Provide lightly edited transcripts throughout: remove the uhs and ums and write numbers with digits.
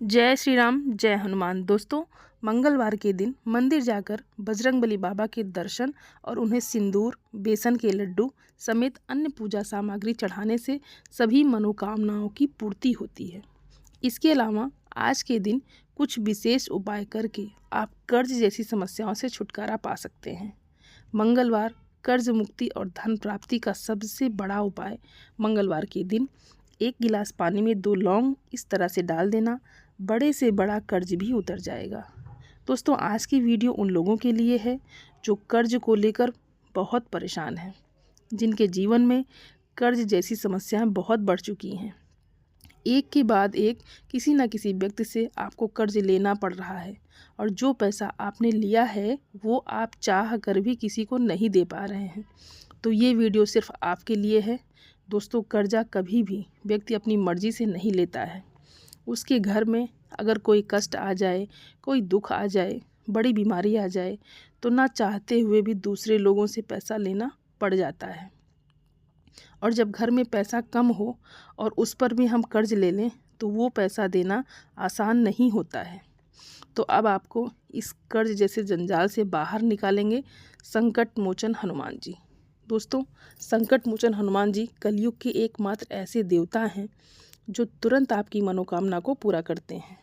जय श्री राम, जय हनुमान। दोस्तों, मंगलवार के दिन मंदिर जाकर बजरंगबली बाबा के दर्शन और उन्हें सिंदूर, बेसन के लड्डू समेत अन्य पूजा सामग्री चढ़ाने से सभी मनोकामनाओं की पूर्ति होती है। इसके अलावा आज के दिन कुछ विशेष उपाय करके आप कर्ज जैसी समस्याओं से छुटकारा पा सकते हैं। मंगलवार कर्ज मुक्ति और धन प्राप्ति का सबसे बड़ा उपाय। मंगलवार के दिन 1 गिलास पानी में 2 लौंग इस तरह से डाल देना, बड़े से बड़ा कर्ज भी उतर जाएगा। दोस्तों, आज की वीडियो उन लोगों के लिए है जो कर्ज को लेकर बहुत परेशान हैं, जिनके जीवन में कर्ज जैसी समस्याएं बहुत बढ़ चुकी हैं। एक के बाद एक किसी न किसी व्यक्ति से आपको कर्ज लेना पड़ रहा है और जो पैसा आपने लिया है वो आप चाह कर भी किसी को नहीं दे पा रहे हैं। तो ये वीडियो सिर्फ आपके लिए है। दोस्तों, कर्जा कभी भी व्यक्ति अपनी मर्जी से नहीं लेता है। उसके घर में अगर कोई कष्ट आ जाए, कोई दुख आ जाए, बड़ी बीमारी आ जाए तो ना चाहते हुए भी दूसरे लोगों से पैसा लेना पड़ जाता है। और जब घर में पैसा कम हो और उस पर भी हम कर्ज ले लें तो वो पैसा देना आसान नहीं होता है। तो अब आपको इस कर्ज जैसे जंजाल से बाहर निकालेंगे संकट मोचन हनुमान जी। दोस्तों, संकट मोचन हनुमान जी कलयुग के एकमात्र ऐसे देवता हैं जो तुरंत आपकी मनोकामना को पूरा करते हैं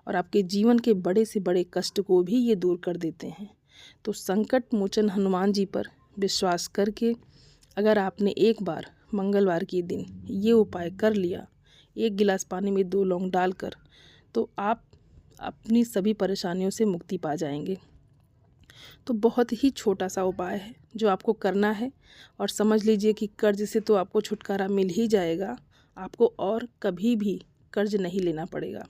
और आपके जीवन के बड़े से बड़े कष्ट को भी ये दूर कर देते हैं। तो संकट मोचन हनुमान जी पर विश्वास करके अगर आपने एक बार मंगलवार के दिन ये उपाय कर लिया, 1 गिलास पानी में 2 लौंग डालकर, तो आप अपनी सभी परेशानियों से मुक्ति पा जाएंगे। तो बहुत ही छोटा सा उपाय है जो आपको करना है और समझ लीजिए कि कर्ज से तो आपको छुटकारा मिल ही जाएगा। आपको और कभी भी कर्ज नहीं लेना पड़ेगा।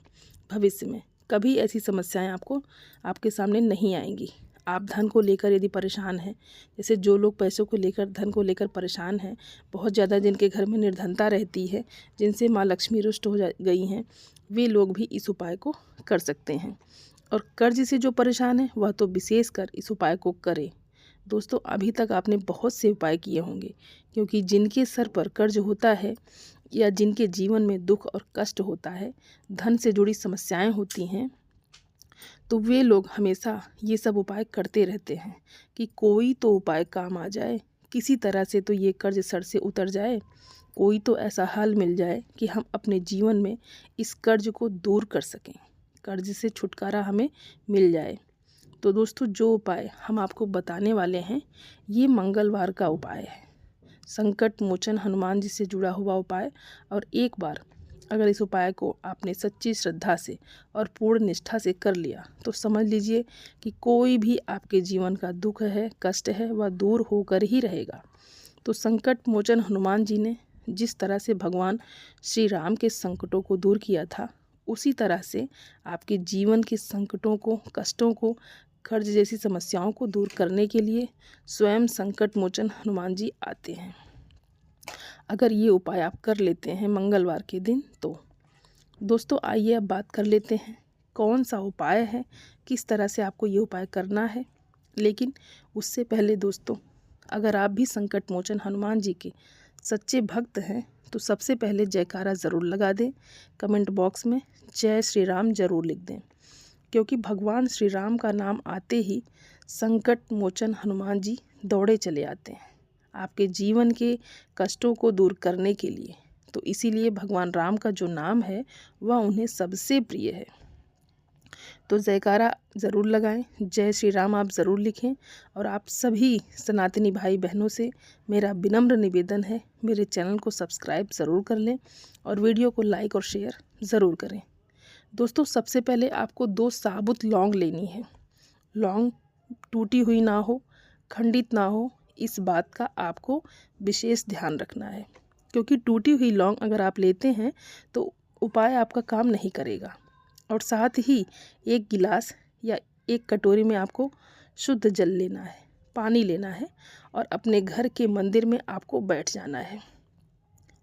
भविष्य में कभी ऐसी समस्याएं आपके सामने नहीं आएंगी। आप धन को लेकर यदि परेशान हैं, जैसे जो लोग पैसों को लेकर, धन को लेकर परेशान हैं, बहुत ज़्यादा जिनके घर में निर्धनता रहती है, जिनसे माँ लक्ष्मी रुष्ट हो गई हैं, वे लोग भी इस उपाय को कर सकते हैं। और कर्ज से जो परेशान है वह तो विशेष कर इस उपाय को करें। दोस्तों, अभी तक आपने बहुत से उपाय किए होंगे, क्योंकि जिनके सर पर कर्ज होता है या जिनके जीवन में दुख और कष्ट होता है, धन से जुड़ी समस्याएं होती हैं, तो वे लोग हमेशा ये सब उपाय करते रहते हैं कि कोई तो उपाय काम आ जाए, किसी तरह से तो ये कर्ज सर से उतर जाए, कोई तो ऐसा हल मिल जाए कि हम अपने जीवन में इस कर्ज को दूर कर सकें, कर्ज से छुटकारा हमें मिल जाए। तो दोस्तों, जो उपाय हम आपको बताने वाले हैं ये मंगलवार का उपाय है, संकट मोचन हनुमान जी से जुड़ा हुआ उपाय। और एक बार अगर इस उपाय को आपने सच्ची श्रद्धा से और पूर्ण निष्ठा से कर लिया तो समझ लीजिए कि कोई भी आपके जीवन का दुख है, कष्ट है, वह दूर होकर ही रहेगा। तो संकट मोचन हनुमान जी ने जिस तरह से भगवान श्री राम के संकटों को दूर किया था, उसी तरह से आपके जीवन के संकटों को, कष्टों को, कर्ज जैसी समस्याओं को दूर करने के लिए स्वयं संकट मोचन हनुमान जी आते हैं। अगर ये उपाय आप कर लेते हैं मंगलवार के दिन तो दोस्तों, आइए अब बात कर लेते हैं कौन सा उपाय है, किस तरह से आपको ये उपाय करना है। लेकिन उससे पहले दोस्तों, अगर आप भी संकट मोचन हनुमान जी के सच्चे भक्त हैं तो सबसे पहले जयकारा ज़रूर लगा दें। कमेंट बॉक्स में जय श्री राम ज़रूर लिख दें, क्योंकि भगवान श्री राम का नाम आते ही संकट मोचन हनुमान जी दौड़े चले आते हैं आपके जीवन के कष्टों को दूर करने के लिए। तो इसीलिए भगवान राम का जो नाम है वह उन्हें सबसे प्रिय है। तो जयकारा ज़रूर लगाएं, जय श्री राम आप ज़रूर लिखें। और आप सभी सनातनी भाई बहनों से मेरा विनम्र निवेदन है, मेरे चैनल को सब्सक्राइब ज़रूर कर लें और वीडियो को लाइक और शेयर ज़रूर करें। दोस्तों, सबसे पहले आपको 2 साबुत लौंग लेनी है। लौंग टूटी हुई ना हो, खंडित ना हो, इस बात का आपको विशेष ध्यान रखना है, क्योंकि टूटी हुई लौंग अगर आप लेते हैं तो उपाय आपका काम नहीं करेगा। और साथ ही 1 गिलास या 1 कटोरी में आपको शुद्ध जल लेना है, पानी लेना है और अपने घर के मंदिर में आपको बैठ जाना है।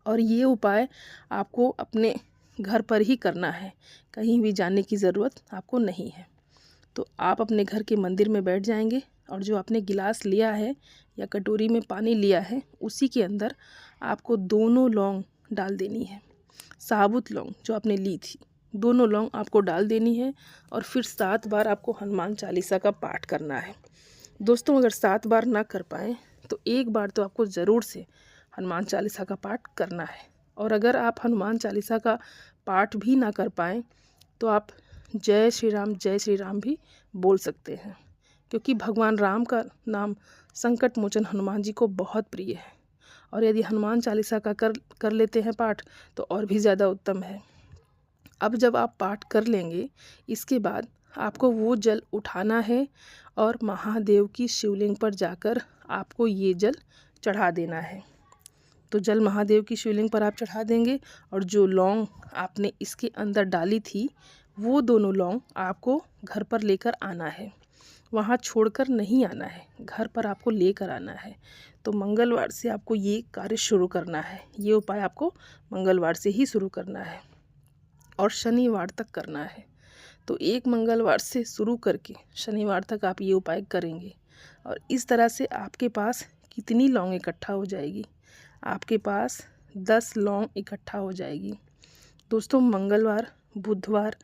और ये उपाय आपको अपने घर पर ही करना है, कहीं भी जाने की ज़रूरत आपको नहीं है। तो आप अपने घर के मंदिर में बैठ जाएंगे और जो आपने गिलास लिया है या कटोरी में पानी लिया है उसी के अंदर आपको दोनों लौंग डाल देनी है। साबुत लौंग जो आपने ली थी दोनों लौंग आपको डाल देनी है और फिर 7 बार आपको हनुमान चालीसा का पाठ करना है। दोस्तों अगर 7 बार ना कर पाएँ तो एक बार तो आपको ज़रूर से हनुमान चालीसा का पाठ करना है। और अगर आप हनुमान चालीसा का पाठ भी ना कर पाएँ तो आप जय श्री राम भी बोल सकते हैं, क्योंकि भगवान राम का नाम संकट मोचन हनुमान जी को बहुत प्रिय है। और यदि हनुमान चालीसा का कर लेते हैं पाठ तो और भी ज़्यादा उत्तम है। अब जब आप पाठ कर लेंगे, इसके बाद आपको वो जल उठाना है और महादेव की शिवलिंग पर जाकर आपको ये जल चढ़ा देना है। तो जल महादेव की शिवलिंग पर आप चढ़ा देंगे और जो लौंग आपने इसके अंदर डाली थी वो दोनों लौंग आपको घर पर लेकर आना है। वहाँ छोड़कर नहीं आना है, घर पर आपको लेकर आना है। तो मंगलवार से आपको ये कार्य शुरू करना है। ये उपाय आपको मंगलवार से ही शुरू करना है और शनिवार तक करना है। तो एक मंगलवार से शुरू करके शनिवार तक आप ये उपाय करेंगे और इस तरह से आपके पास कितनी लौंग इकट्ठा हो जाएगी? आपके पास 10 लौंग इकट्ठा हो जाएगी। दोस्तों मंगलवार, बुधवार,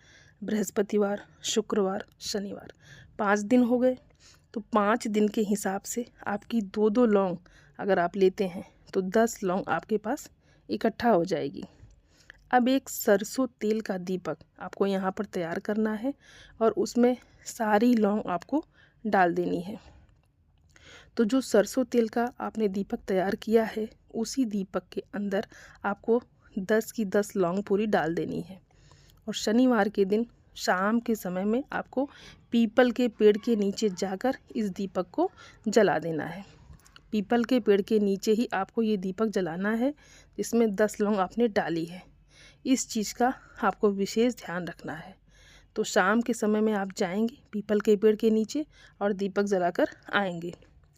बृहस्पतिवार, शुक्रवार, शनिवार 5 दिन हो गए। तो 5 दिन के हिसाब से आपकी 2-2 लौंग अगर आप लेते हैं तो 10 लौंग आपके पास इकट्ठा हो जाएगी। अब एक सरसों तेल का दीपक आपको यहाँ पर तैयार करना है और उसमें सारी लौंग आपको डाल देनी है। तो जो सरसों तेल का आपने दीपक तैयार किया है उसी दीपक के अंदर आपको 10 की 10 लौंग पूरी डाल देनी है। और शनिवार के दिन शाम के समय में आपको पीपल के पेड़ के नीचे जाकर इस दीपक को जला देना है। पीपल के पेड़ के नीचे ही आपको ये दीपक जलाना है जिसमें 10 लौंग आपने डाली है। इस चीज़ का आपको विशेष ध्यान रखना है। तो शाम के समय में आप जाएंगे पीपल के पेड़ के नीचे और दीपक जलाकर आएंगे।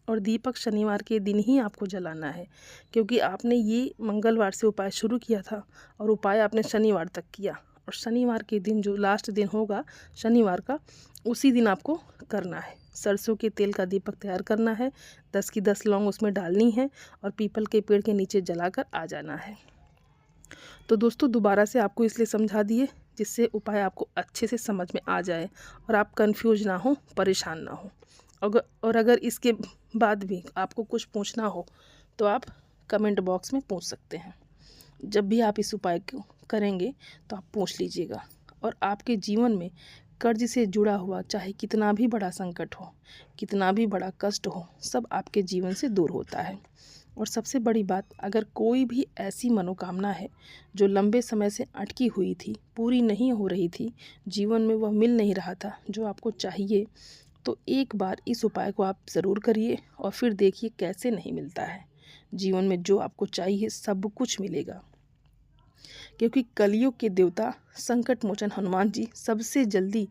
और दीपक शनिवार के दिन ही आपको जलाना है, क्योंकि आपने ये मंगलवार से उपाय शुरू किया था और उपाय आपने शनिवार तक किया। और शनिवार के दिन जो लास्ट दिन होगा शनिवार का, उसी दिन आपको करना है। सरसों के तेल का दीपक तैयार करना है, 10 की 10 लौंग उसमें डालनी है और पीपल के पेड़ के नीचे जलाकर आ जाना है। तो दोस्तों दोबारा से आपको इसलिए समझा दिए जिससे उपाय आपको अच्छे से समझ में आ जाए और आप कंफ्यूज ना हो, परेशान ना हो। और अगर इसके बाद भी आपको कुछ पूछना हो तो आप कमेंट बॉक्स में पूछ सकते हैं। जब भी आप इस उपाय को करेंगे तो आप पूछ लीजिएगा। और आपके जीवन में कर्ज से जुड़ा हुआ चाहे कितना भी बड़ा संकट हो, कितना भी बड़ा कष्ट हो, सब आपके जीवन से दूर होता है। और सबसे बड़ी बात, अगर कोई भी ऐसी मनोकामना है जो लंबे समय से अटकी हुई थी, पूरी नहीं हो रही थी, जीवन में वह मिल नहीं रहा था जो आपको चाहिए, तो एक बार इस उपाय को आप ज़रूर करिए और फिर देखिए कैसे नहीं मिलता है। जीवन में जो आपको चाहिए सब कुछ मिलेगा, क्योंकि कलयुग के देवता संकट मोचन हनुमान जी सबसे जल्दी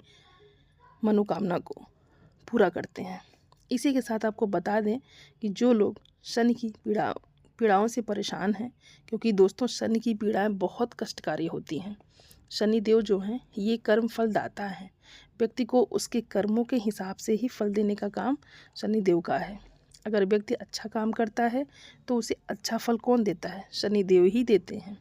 मनोकामना को पूरा करते हैं। इसी के साथ आपको बता दें कि जो लोग शनि की पीड़ाओं से परेशान हैं, क्योंकि दोस्तों शनि की पीड़ाएं बहुत कष्टकारी होती हैं। शनि देव जो हैं ये कर्म फल दाता है। व्यक्ति को उसके कर्मों के हिसाब से ही फल देने का काम शनि देव का है। अगर व्यक्ति अच्छा काम करता है तो उसे अच्छा फल कौन देता है? शनि देव ही देते हैं।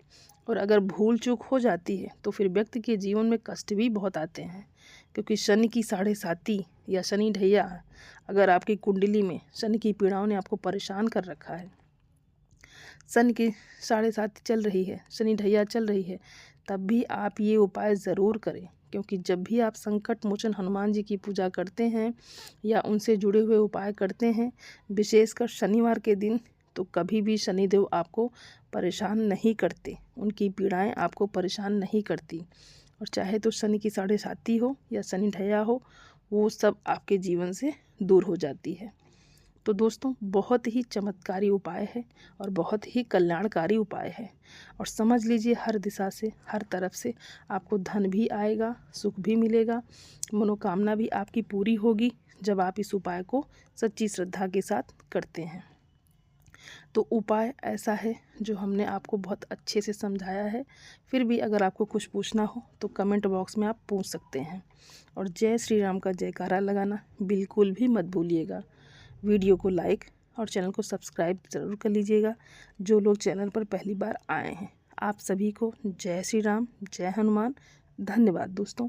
और अगर भूल चूक हो जाती है तो फिर व्यक्ति के जीवन में कष्ट भी बहुत आते हैं, क्योंकि शनि की 7.5 या शनि ढैया, अगर आपकी कुंडली में शनि की पीड़ाओं ने आपको परेशान कर रखा है, शनि की 7.5 चल रही है, शनि ढैया चल रही है, तब भी आप ये उपाय ज़रूर करें। क्योंकि जब भी आप संकट मोचन हनुमान जी की पूजा करते हैं या उनसे जुड़े हुए उपाय करते हैं, विशेषकर शनिवार के दिन, तो कभी भी शनिदेव आपको परेशान नहीं करते, उनकी पीड़ाएं आपको परेशान नहीं करती। और चाहे तो शनि की 7.5 हो या शनि ढैया हो, वो सब आपके जीवन से दूर हो जाती है। तो दोस्तों बहुत ही चमत्कारी उपाय है और बहुत ही कल्याणकारी उपाय है। और समझ लीजिए हर दिशा से, हर तरफ से आपको धन भी आएगा, सुख भी मिलेगा, मनोकामना भी आपकी पूरी होगी जब आप इस उपाय को सच्ची श्रद्धा के साथ करते हैं। तो उपाय ऐसा है जो हमने आपको बहुत अच्छे से समझाया है। फिर भी अगर आपको कुछ पूछना हो तो कमेंट बॉक्स में आप पूछ सकते हैं। और जय श्री राम का जयकारा लगाना बिल्कुल भी मत भूलिएगा। वीडियो को लाइक और चैनल को सब्सक्राइब ज़रूर कर लीजिएगा। जो लोग चैनल पर पहली बार आए हैं, आप सभी को जय श्री राम, जय हनुमान, धन्यवाद दोस्तों।